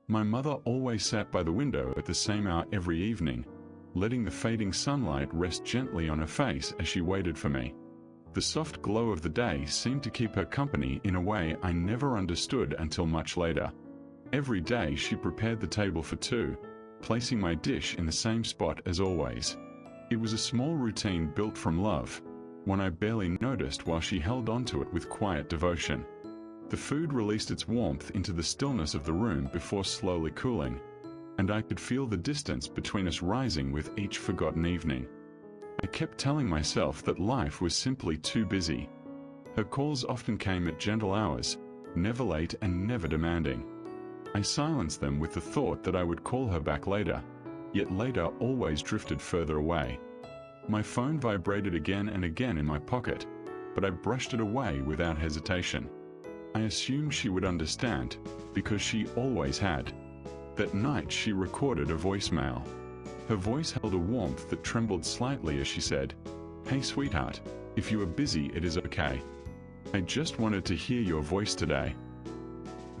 My mother always sat by the window at the same hour every evening, letting the fading sunlight rest gently on her face as she waited for me. The soft glow of the day seemed to keep her company in a way I never understood until much later. Every day she prepared the table for two, placing my dish in the same spot as always. It was a small routine built from love, one I barely noticed while she held onto it with quiet devotion. The food released its warmth into the stillness of the room before slowly cooling, and I could feel the distance between us rising with each forgotten evening. I kept telling myself that life was simply too busy. Her calls often came at gentle hours, never late and never demanding. I silenced them with the thought that I would call her back later, yet later always drifted further away. My phone vibrated again and again in my pocket, but I brushed it away without hesitation. I assumed she would understand, because she always had. That night she recorded a voicemail. Her voice held a warmth that trembled slightly as she said, "Hey sweetheart, if you are busy it is okay. I just wanted to hear your voice today."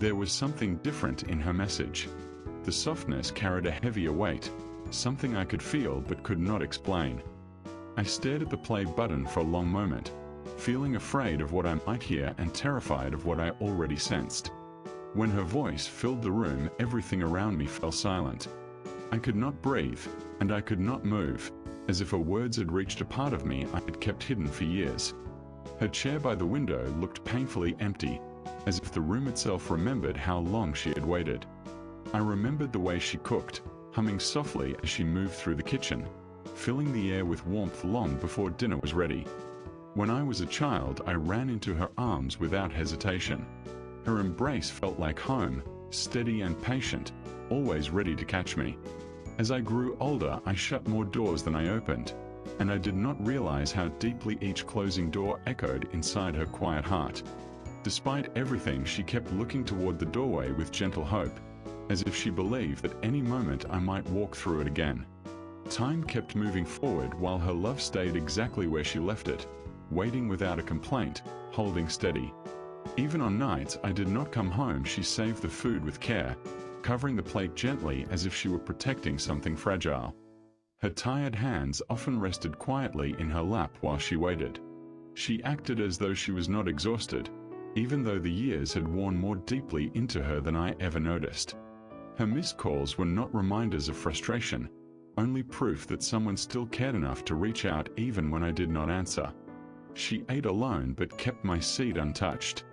There was something different in her message. The softness carried a heavier weight, something I could feel but could not explain. I stared at the play button for a long moment, feeling afraid of what I might hear and terrified of what I already sensed. When her voice filled the room, everything around me fell silent. I could not breathe, and I could not move, as if her words had reached a part of me I had kept hidden for years. Her chair by the window looked painfully empty, as if the room itself remembered how long she had waited. I remembered the way she cooked, humming softly as she moved through the kitchen, filling the air with warmth long before dinner was ready. When I was a child, I ran into her arms without hesitation. Her embrace felt like home, steady and patient, always ready to catch me. As I grew older, I shut more doors than I opened, and I did not realize how deeply each closing door echoed inside her quiet heart. Despite everything, she kept looking toward the doorway with gentle hope, as if she believed that any moment I might walk through it again. Time kept moving forward while her love stayed exactly where she left it, waiting without a complaint, holding steady. Even on nights I did not come home, she saved the food with care, covering the plate gently as if she were protecting something fragile. Her tired hands often rested quietly in her lap while she waited. She acted as though she was not exhausted, even though the years had worn more deeply into her than I ever noticed. Her missed calls were not reminders of frustration, only proof that someone still cared enough to reach out even when I did not answer. She ate alone but kept my seat untouched.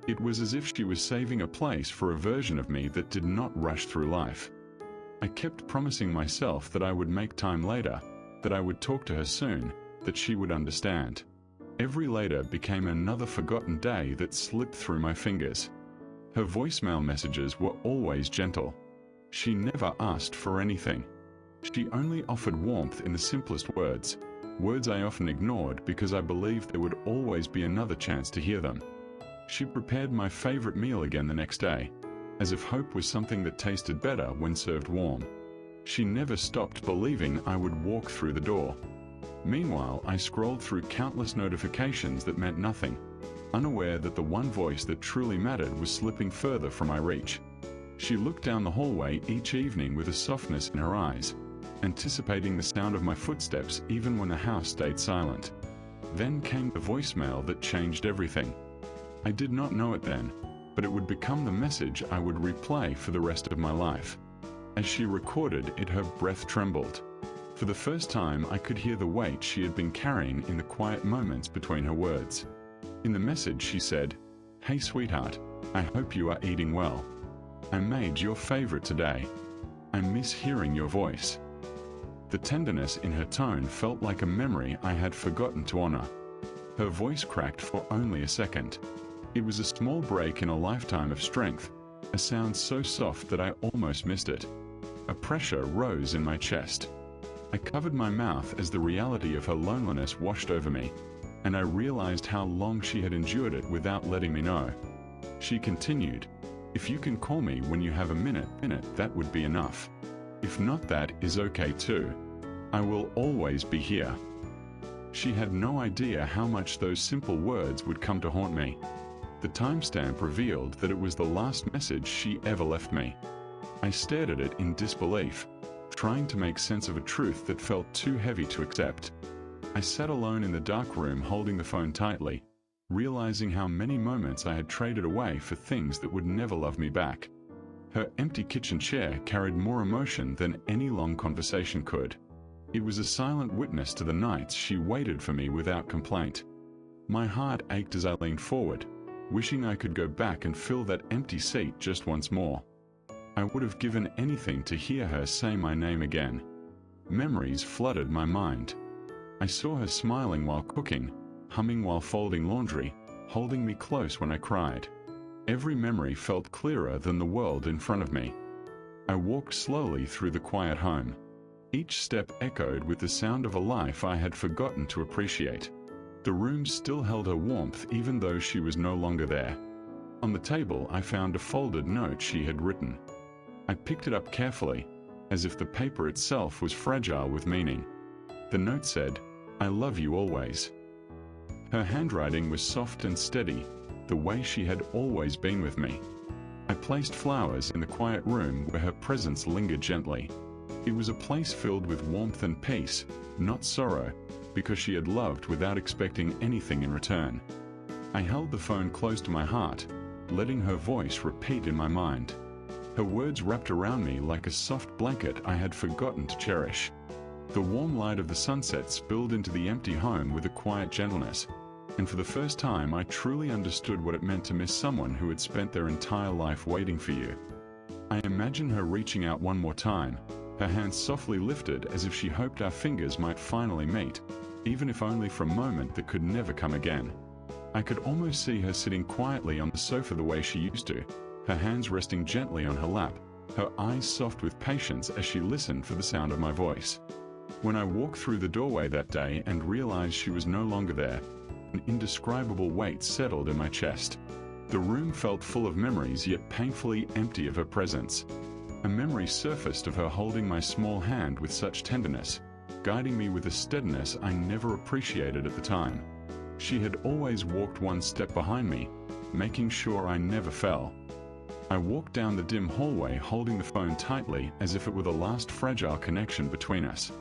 It was as if she was saving a place for a version of me that did not rush through life. I kept promising myself that I would make time later, that I would talk to her soon, that she would understand. Every later became another forgotten day that slipped through my fingers. Her voicemail messages were always gentle. She never asked for anything. She only offered warmth in the simplest words, words I often ignored because I believed there would always be another chance to hear them. She prepared my favorite meal again the next day, as if hope was something that tasted better when served warm. She never stopped believing I would walk through the door. Meanwhile, I scrolled through countless notifications that meant nothing, unaware that the one voice that truly mattered was slipping further from my reach. She looked down the hallway each evening with a softness in her eyes, anticipating the sound of my footsteps even when the house stayed silent. Then came the voicemail that changed everything. I did not know it then, but it would become the message I would replay for the rest of my life. As she recorded it, her breath trembled. For the first time, I could hear the weight she had been carrying in the quiet moments between her words. In the message she said, "Hey sweetheart, I hope you are eating well. I made your favorite today. I miss hearing your voice." The tenderness in her tone felt like a memory I had forgotten to honor. Her voice cracked for only a second. It was a small break in a lifetime of strength, a sound so soft that I almost missed it. A pressure rose in my chest. I covered my mouth as the reality of her loneliness washed over me, and I realized how long she had endured it without letting me know. She continued, "If you can call me when you have a minute, that would be enough. If not, that is okay too. I will always be here." She had no idea how much those simple words would come to haunt me. The timestamp revealed that it was the last message she ever left me. I stared at it in disbelief, trying to make sense of a truth that felt too heavy to accept. I sat alone in the dark room holding the phone tightly, realizing how many moments I had traded away for things that would never love me back. Her empty kitchen chair carried more emotion than any long conversation could. It was a silent witness to the nights she waited for me without complaint. My heart ached as I leaned forward, wishing I could go back and fill that empty seat just once more. I would have given anything to hear her say my name again. Memories flooded my mind. I saw her smiling while cooking, humming while folding laundry, holding me close when I cried. Every memory felt clearer than the world in front of me. I walked slowly through the quiet home. Each step echoed with the sound of a life I had forgotten to appreciate. The room still held her warmth even though she was no longer there. On the table, I found a folded note she had written. I picked it up carefully, as if the paper itself was fragile with meaning. The note said, "I love you always." Her handwriting was soft and steady, the way she had always been with me. I placed flowers in the quiet room where her presence lingered gently. It was a place filled with warmth and peace, not sorrow, because she had loved without expecting anything in return. I held the phone close to my heart, letting her voice repeat in my mind. Her words wrapped around me like a soft blanket I had forgotten to cherish. The warm light of the sunset spilled into the empty home with a quiet gentleness, and for the first time I truly understood what it meant to miss someone who had spent their entire life waiting for you. I imagined her reaching out one more time, her hands softly lifted as if she hoped our fingers might finally meet, even if only for a moment that could never come again. I could almost see her sitting quietly on the sofa the way she used to, her hands resting gently on her lap, her eyes soft with patience as she listened for the sound of my voice. When I walked through the doorway that day and realized she was no longer there, an indescribable weight settled in my chest. The room felt full of memories, yet painfully empty of her presence. A memory surfaced of her holding my small hand with such tenderness, guiding me with a steadiness I never appreciated at the time. She had always walked one step behind me, making sure I never fell. I walked down the dim hallway holding the phone tightly as if it were the last fragile connection between us.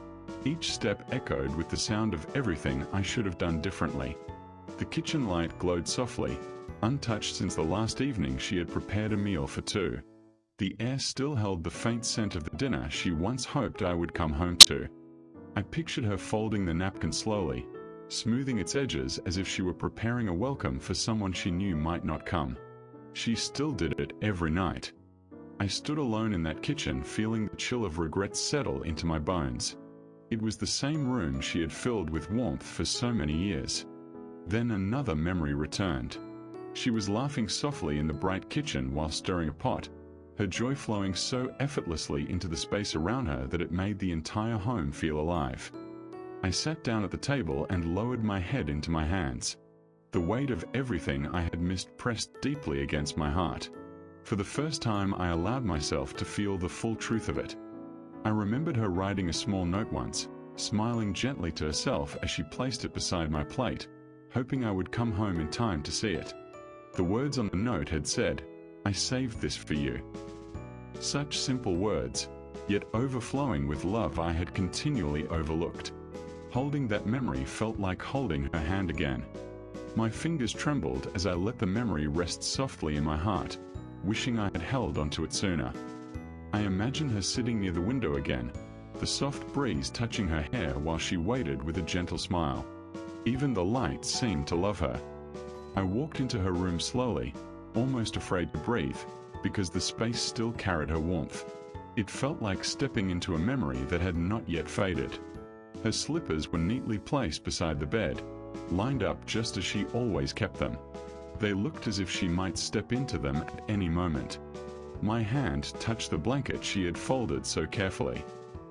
Each step echoed with the sound of everything I should have done differently. The kitchen light glowed softly, untouched since the last evening she had prepared a meal for two. The air still held the faint scent of the dinner she once hoped I would come home to. I pictured her folding the napkin slowly, smoothing its edges as if she were preparing a welcome for someone she knew might not come. She still did it every night. I stood alone in that kitchen, feeling the chill of regret settle into my bones. It was the same room she had filled with warmth for so many years. Then another memory returned. She was laughing softly in the bright kitchen while stirring a pot, her joy flowing so effortlessly into the space around her that it made the entire home feel alive. I sat down at the table and lowered my head into my hands. The weight of everything I had missed pressed deeply against my heart. For the first time, I allowed myself to feel the full truth of it. I remembered her writing a small note once, smiling gently to herself as she placed it beside my plate, hoping I would come home in time to see it. The words on the note had said, "I saved this for you." Such simple words, yet overflowing with love I had continually overlooked. Holding that memory felt like holding her hand again. My fingers trembled as I let the memory rest softly in my heart, wishing I had held onto it sooner. I imagined her sitting near the window again, the soft breeze touching her hair while she waited with a gentle smile. Even the light seemed to love her. I walked into her room slowly, almost afraid to breathe, because the space still carried her warmth. It felt like stepping into a memory that had not yet faded. Her slippers were neatly placed beside the bed, lined up just as she always kept them. They looked as if she might step into them at any moment. My hand touched the blanket she had folded so carefully.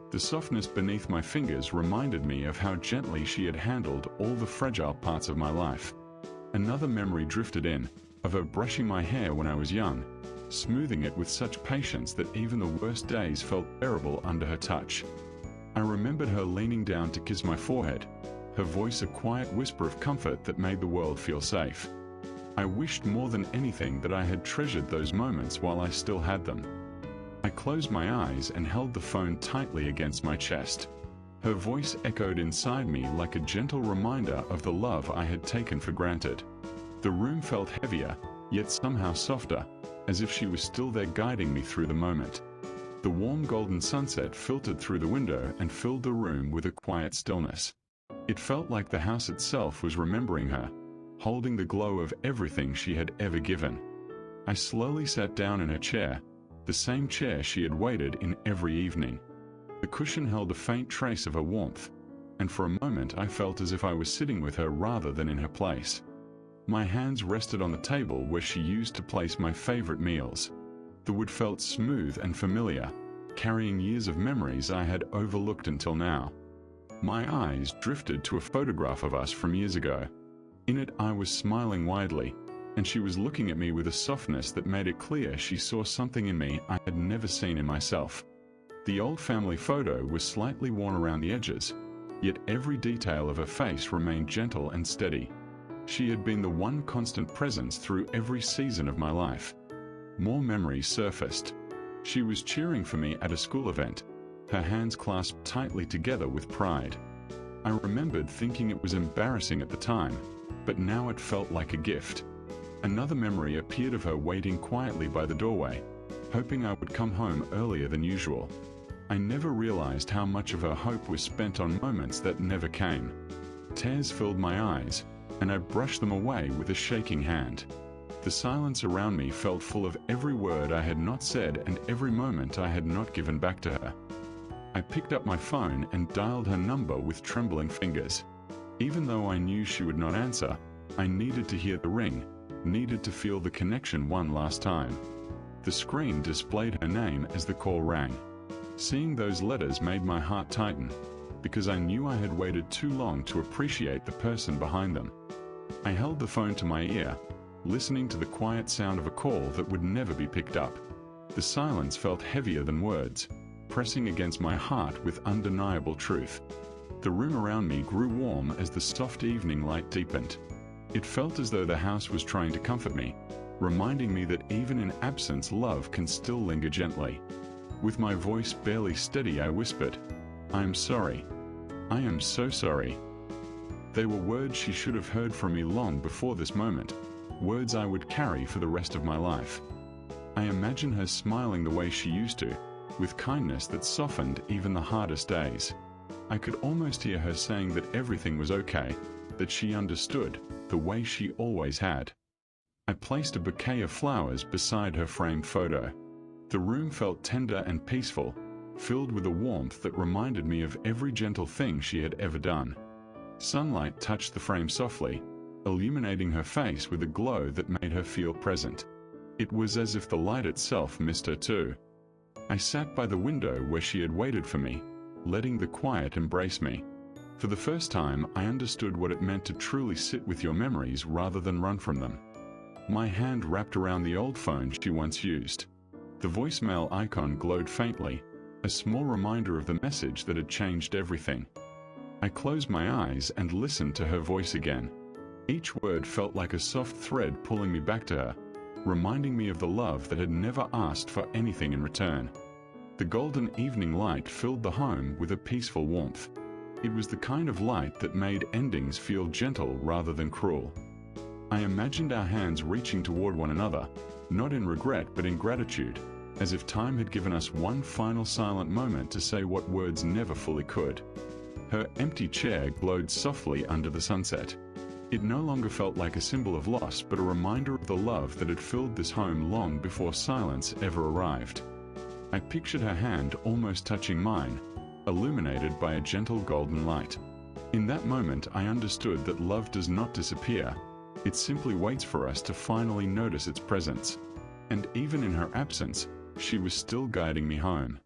The softness beneath my fingers reminded me of how gently she had handled all the fragile parts of my life. Another memory drifted in, of her brushing my hair when I was young, smoothing it with such patience that even the worst days felt bearable under her touch. I remembered her leaning down to kiss my forehead, her voice a quiet whisper of comfort that made the world feel safe. I wished more than anything that I had treasured those moments while I still had them. I closed my eyes and held the phone tightly against my chest. Her voice echoed inside me like a gentle reminder of the love I had taken for granted. The room felt heavier, yet somehow softer, as if she was still there guiding me through the moment. The warm golden sunset filtered through the window and filled the room with a quiet stillness. It felt like the house itself was remembering her, holding the glow of everything she had ever given. I slowly sat down in her chair, the same chair she had waited in every evening. The cushion held a faint trace of her warmth, and for a moment I felt as if I was sitting with her rather than in her place. My hands rested on the table where she used to place my favorite meals. The wood felt smooth and familiar, carrying years of memories I had overlooked until now. My eyes drifted to a photograph of us from years ago. In it I was smiling widely, and she was looking at me with a softness that made it clear she saw something in me I had never seen in myself. The old family photo was slightly worn around the edges, yet every detail of her face remained gentle and steady. She had been the one constant presence through every season of my life. More memories surfaced. She was cheering for me at a school event, her hands clasped tightly together with pride. I remembered thinking it was embarrassing at the time, but now it felt like a gift. Another memory appeared of her waiting quietly by the doorway, hoping I would come home earlier than usual. I never realized how much of her hope was spent on moments that never came. Tears filled my eyes, and I brushed them away with a shaking hand. The silence around me felt full of every word I had not said and every moment I had not given back to her. I picked up my phone and dialed her number with trembling fingers. Even though I knew she would not answer, I needed to hear the ring, needed to feel the connection one last time. The screen displayed her name as the call rang. Seeing those letters made my heart tighten, because I knew I had waited too long to appreciate the person behind them. I held the phone to my ear, listening to the quiet sound of a call that would never be picked up. The silence felt heavier than words, pressing against my heart with undeniable truth. The room around me grew warm as the soft evening light deepened. It felt as though the house was trying to comfort me, reminding me that even in absence, love can still linger gently. With my voice barely steady, I whispered, "I am sorry. I am so sorry." They were words she should have heard from me long before this moment, words I would carry for the rest of my life. I imagined her smiling the way she used to, with kindness that softened even the hardest days. I could almost hear her saying that everything was okay, that she understood, the way she always had. I placed a bouquet of flowers beside her framed photo. The room felt tender and peaceful, filled with a warmth that reminded me of every gentle thing she had ever done. Sunlight touched the frame softly, illuminating her face with a glow that made her feel present. It was as if the light itself missed her too. I sat by the window where she had waited for me, letting the quiet embrace me. For the first time, I understood what it meant to truly sit with your memories rather than run from them. My hand wrapped around the old phone she once used. The voicemail icon glowed faintly, a small reminder of the message that had changed everything. I closed my eyes and listened to her voice again. Each word felt like a soft thread pulling me back to her, reminding me of the love that had never asked for anything in return. The golden evening light filled the home with a peaceful warmth. It was the kind of light that made endings feel gentle rather than cruel. I imagined our hands reaching toward one another, not in regret but in gratitude, as if time had given us one final silent moment to say what words never fully could. Her empty chair glowed softly under the sunset. It no longer felt like a symbol of loss but a reminder of the love that had filled this home long before silence ever arrived. I pictured her hand almost touching mine, illuminated by a gentle golden light. In that moment, I understood that love does not disappear. It simply waits for us to finally notice its presence. And even in her absence, she was still guiding me home.